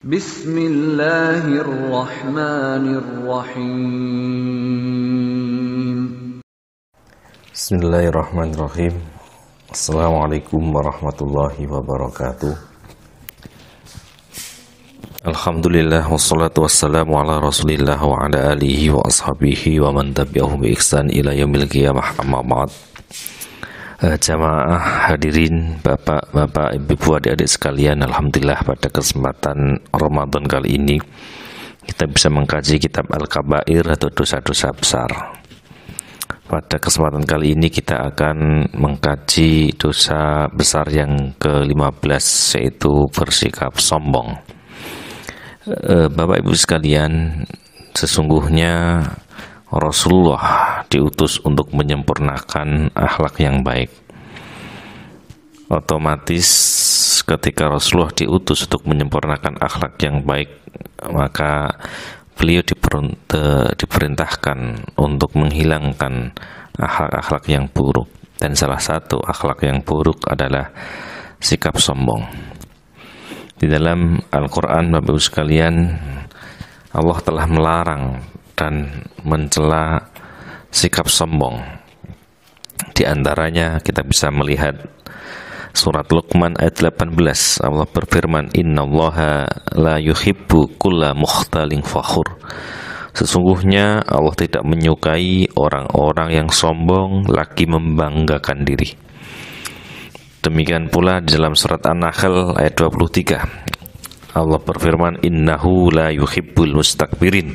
Bismillahirrahmanirrahim. Bismillahirrahmanirrahim. Assalamualaikum warahmatullahi wabarakatuh. Alhamdulillah wassalatu wassalamu ala rasulillah wa ala alihi wa ashabihi wa man tabi'ahum bi ihsan ila yaumil qiyamah, amma ba'd. Jamaah hadirin, bapak-bapak, ibu-ibu, adik-adik sekalian, alhamdulillah pada kesempatan Ramadan kali ini kita bisa mengkaji kitab Al-Kabair atau dosa-dosa besar. Pada kesempatan kali ini kita akan mengkaji dosa besar yang ke-15, yaitu bersikap sombong. Bapak ibu sekalian, sesungguhnya Rasulullah diutus untuk menyempurnakan akhlak yang baik. Otomatis ketika Rasulullah diutus untuk menyempurnakan akhlak yang baik, maka beliau diperintahkan untuk menghilangkan akhlak-akhlak yang buruk. Dan salah satu akhlak yang buruk adalah sikap sombong. Di dalam Al-Quran, Bapak Ibu sekalian, Allah telah melarang dan mencela sikap sombong. Di antaranya kita bisa melihat surat Luqman ayat 18. Allah berfirman, "Innallaha la yuhibbu kulla mukhtalin fakhur." Sesungguhnya Allah tidak menyukai orang-orang yang sombong lagi membanggakan diri. Demikian pula di dalam surat An-Nahl ayat 23. Allah berfirman, "Innahu la yuhibbul mustakbirin."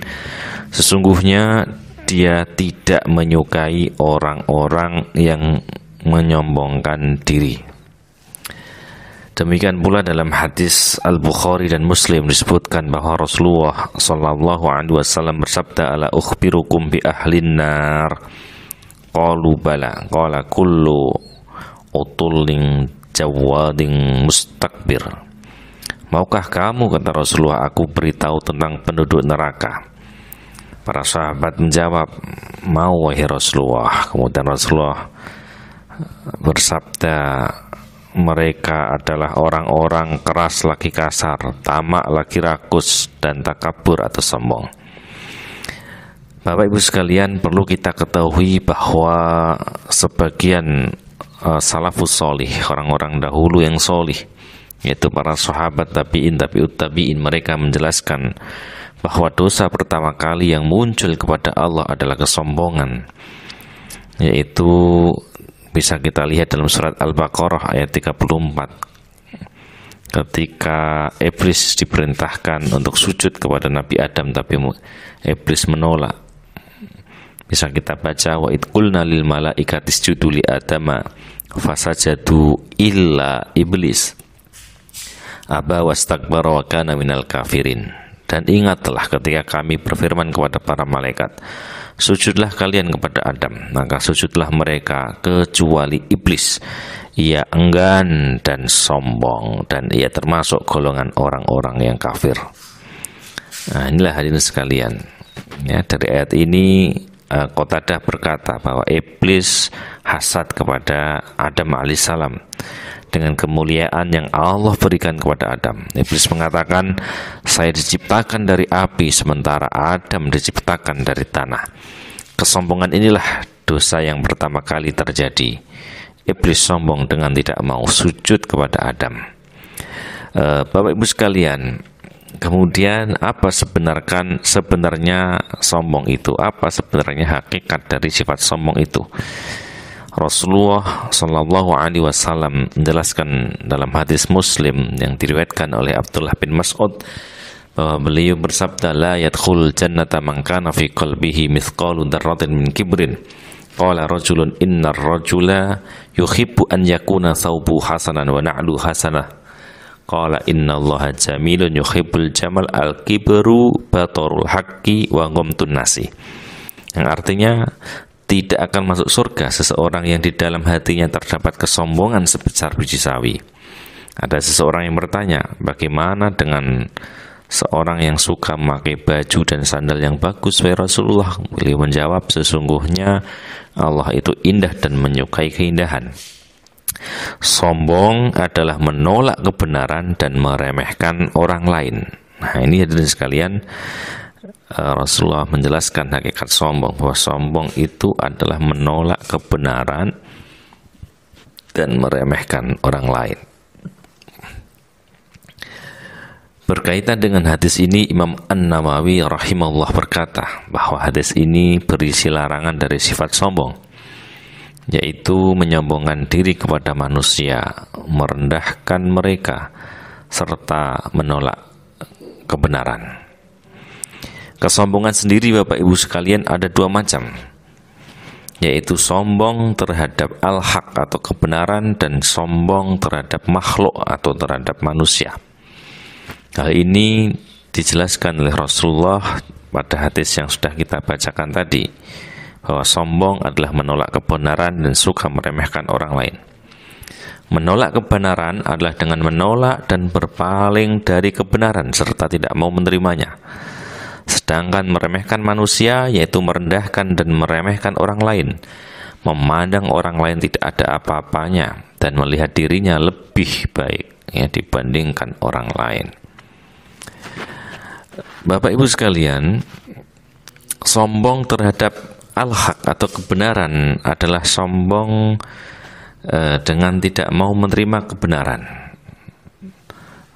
Sesungguhnya dia tidak menyukai orang-orang yang menyombongkan diri. Demikian pula dalam hadis Al-Bukhari dan Muslim disebutkan bahwa Rasulullah sallallahu alaihi wasallam bersabda, "Ala ukhbirukum bi ahlin nar?" Qalu bala. Qala kullu utulling jawading mustakbir. Maukah kamu, kata Rasulullah, aku beritahu tentang penduduk neraka? Para sahabat menjawab, mau wahai Rasulullah. Kemudian Rasulullah bersabda, mereka adalah orang-orang keras lagi kasar, tamak lagi rakus, dan takabur atau sombong. Bapak ibu sekalian, perlu kita ketahui bahwa sebagian salafus solih, orang-orang dahulu yang solih, yaitu para sahabat, tabi'in, tabi'ut tabi'in, mereka menjelaskan bahwa dosa pertama kali yang muncul kepada Allah adalah kesombongan, yaitu bisa kita lihat dalam surat Al-Baqarah ayat 34, ketika iblis diperintahkan untuk sujud kepada Nabi Adam tapi iblis menolak. Bisa kita baca, wa id qulna lil malaikati isjudu li adama fasajadu illa iblis aba wastakbara wa kana minal kafirin. Dan ingatlah ketika kami berfirman kepada para malaikat, sujudlah kalian kepada Adam, maka sujudlah mereka kecuali iblis. Ia enggan dan sombong, dan ia termasuk golongan orang-orang yang kafir. Nah, inilah hadirin sekalian. Ya, dari ayat ini Qatadah berkata bahwa iblis hasad kepada Adam alaihissalam dengan kemuliaan yang Allah berikan kepada Adam. Iblis mengatakan, saya diciptakan dari api sementara Adam diciptakan dari tanah. Kesombongan inilah dosa yang pertama kali terjadi. Iblis sombong dengan tidak mau sujud kepada Adam. Bapak ibu sekalian, kemudian apa sebenarnya sombong itu? Apa sebenarnya hakikat dari sifat sombong itu? Rasulullah Shallallahu Alaihi Wasallam menjelaskan dalam hadis Muslim yang diriwayatkan oleh Abdullah bin Mas'ud bahwa beliau bersabda, la yadkhul jannata man kana fi qalbihi mithqalu dzarratin min kibrin. Qala rajulun innar rajula yuhibbu an yakuna thawbu hasanan wa na'lu hasanah. Qala innallaha jamilun yuhibbul jamal al-kibru batarul haqqi wa ghamtun nasi. Yang artinya, tidak akan masuk surga seseorang yang di dalam hatinya terdapat kesombongan sebesar biji sawi. Ada seseorang yang bertanya, bagaimana dengan seorang yang suka memakai baju dan sandal yang bagus, wahai Rasulullah? Beliau menjawab, sesungguhnya Allah itu indah dan menyukai keindahan. Sombong adalah menolak kebenaran dan meremehkan orang lain. Nah, ini hadirin sekalian, Rasulullah menjelaskan hakikat sombong, bahwa sombong itu adalah menolak kebenaran dan meremehkan orang lain. Berkaitan dengan hadis ini, Imam An-Nawawi rahimahullah berkata bahwa hadis ini berisi larangan dari sifat sombong, yaitu menyombongkan diri kepada manusia, merendahkan mereka, serta menolak kebenaran. Kesombongan sendiri, Bapak Ibu sekalian, ada dua macam, yaitu sombong terhadap al-haq atau kebenaran, dan sombong terhadap makhluk atau terhadap manusia. Hal ini dijelaskan oleh Rasulullah pada hadis yang sudah kita bacakan tadi, bahwa sombong adalah menolak kebenaran dan suka meremehkan orang lain. Menolak kebenaran adalah dengan menolak dan berpaling dari kebenaran serta tidak mau menerimanya. Sedangkan meremehkan manusia yaitu merendahkan dan meremehkan orang lain, memandang orang lain tidak ada apa-apanya dan melihat dirinya lebih baik dibandingkan orang lain. Bapak Ibu sekalian, sombong terhadap al-haq atau kebenaran adalah sombong dengan tidak mau menerima kebenaran.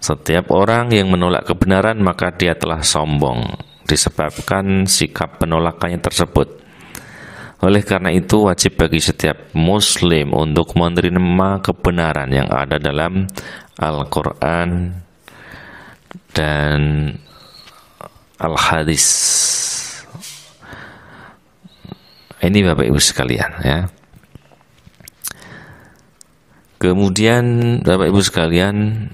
Setiap orang yang menolak kebenaran maka dia telah sombong disebabkan sikap penolakannya tersebut. Oleh karena itu wajib bagi setiap muslim untuk menerima kebenaran yang ada dalam Al-Quran dan Al-Hadis. Ini Bapak Ibu sekalian ya. Kemudian Bapak Ibu sekalian,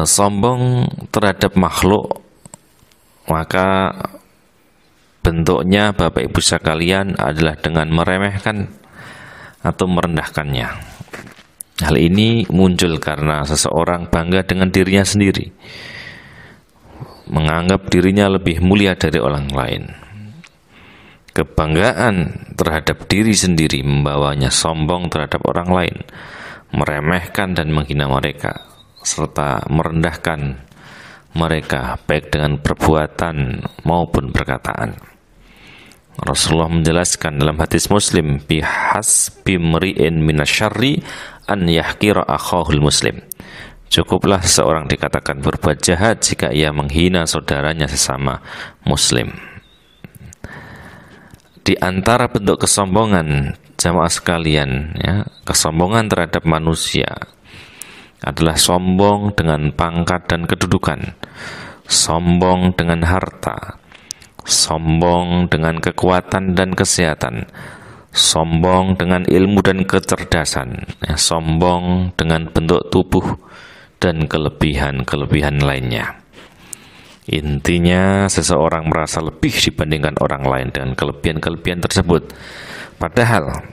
sombong terhadap makhluk, maka bentuknya Bapak Ibu sekalian adalah dengan meremehkan atau merendahkannya. Hal ini muncul karena seseorang bangga dengan dirinya sendiri, menganggap dirinya lebih mulia dari orang lain. Kebanggaan terhadap diri sendiri membawanya sombong terhadap orang lain, meremehkan dan menghina mereka, serta merendahkan mereka baik dengan perbuatan maupun perkataan. Rasulullah menjelaskan dalam hadis Muslim, bihasbi mri'in minasyarri an yahqira akhahul muslim. Cukuplah seseorang dikatakan berbuat jahat jika ia menghina saudaranya sesama muslim. Di antara bentuk kesombongan jamaah sekalian ya, kesombongan terhadap manusia adalah sombong dengan pangkat dan kedudukan, sombong dengan harta, sombong dengan kekuatan dan kesehatan, sombong dengan ilmu dan kecerdasan, ya, sombong dengan bentuk tubuh dan kelebihan-kelebihan lainnya. Intinya seseorang merasa lebih dibandingkan orang lain dengan kelebihan-kelebihan tersebut. Padahal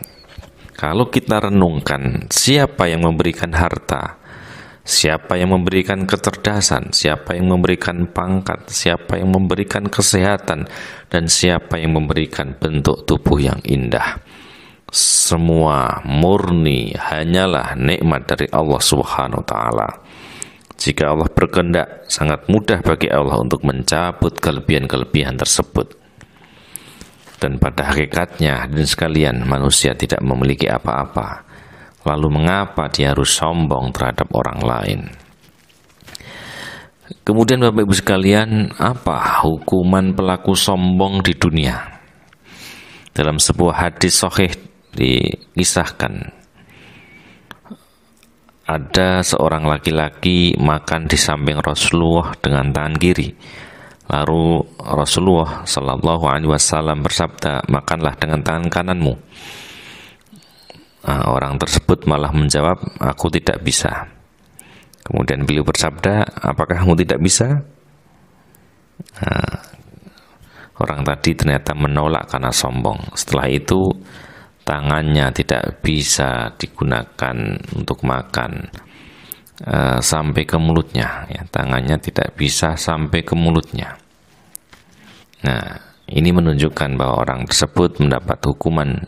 kalau kita renungkan, siapa yang memberikan harta, siapa yang memberikan kecerdasan, siapa yang memberikan pangkat, siapa yang memberikan kesehatan, dan siapa yang memberikan bentuk tubuh yang indah, semua murni hanyalah nikmat dari Allah Subhanahu wa Ta'ala. Jika Allah berkehendak, sangat mudah bagi Allah untuk mencabut kelebihan-kelebihan tersebut. Dan pada hakikatnya, hadirin sekalian, manusia tidak memiliki apa-apa. Lalu mengapa dia harus sombong terhadap orang lain? Kemudian Bapak Ibu sekalian, apa hukuman pelaku sombong di dunia? Dalam sebuah hadis sahih dikisahkan, ada seorang laki-laki makan di samping Rasulullah dengan tangan kiri. Lalu Rasulullah Shallallahu Alaihi Wasallam bersabda, makanlah dengan tangan kananmu. Nah, orang tersebut malah menjawab, aku tidak bisa. Kemudian beliau bersabda, apakah kamu tidak bisa? Nah, orang tadi ternyata menolak karena sombong. Setelah itu tangannya tidak bisa digunakan untuk makan sampai ke mulutnya, ya, tangannya tidak bisa sampai ke mulutnya. Nah, ini menunjukkan bahwa orang tersebut mendapat hukuman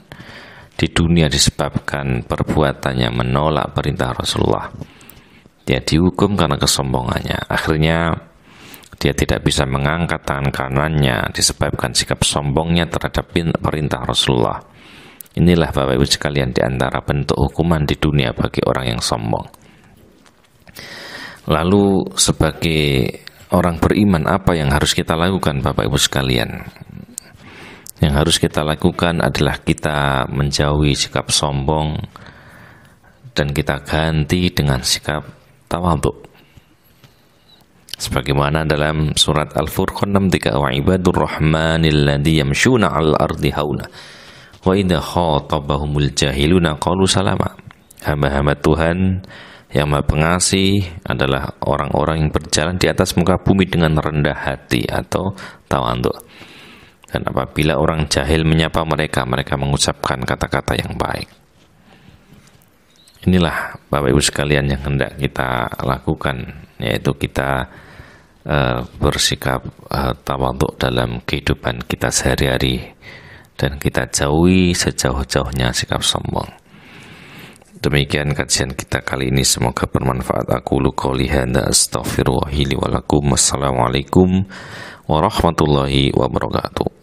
di dunia disebabkan perbuatannya menolak perintah Rasulullah. Dia dihukum karena kesombongannya. Akhirnya dia tidak bisa mengangkat tangan kanannya disebabkan sikap sombongnya terhadap perintah Rasulullah. Inilah Bapak Ibu sekalian di antara bentuk hukuman di dunia bagi orang yang sombong. Lalu sebagai orang beriman apa yang harus kita lakukan Bapak Ibu sekalian? Yang harus kita lakukan adalah kita menjauhi sikap sombong dan kita ganti dengan sikap tawadhu. Sebagaimana dalam surat Al-Furqan 63, wa ibadur rahmanil ladzi yamshuna 'alal ardi hauna wa idza khatabahumul jahiluna qalu salama. Hamba-hamba Tuhan yang Maha Pengasih adalah orang-orang yang berjalan di atas muka bumi dengan rendah hati atau tawadhu. Dan apabila orang jahil menyapa mereka, mereka mengucapkan kata-kata yang baik. Inilah Bapak Ibu sekalian yang hendak kita lakukan, yaitu kita bersikap tawadhu dalam kehidupan kita sehari-hari dan kita jauhi sejauh-jauhnya sikap sombong. Demikian kajian kita kali ini, semoga bermanfaat. Aqulu qouli hadza astaghfirullahi li wa lakum. Wassalamualaikum warahmatullahi wabarakatuh.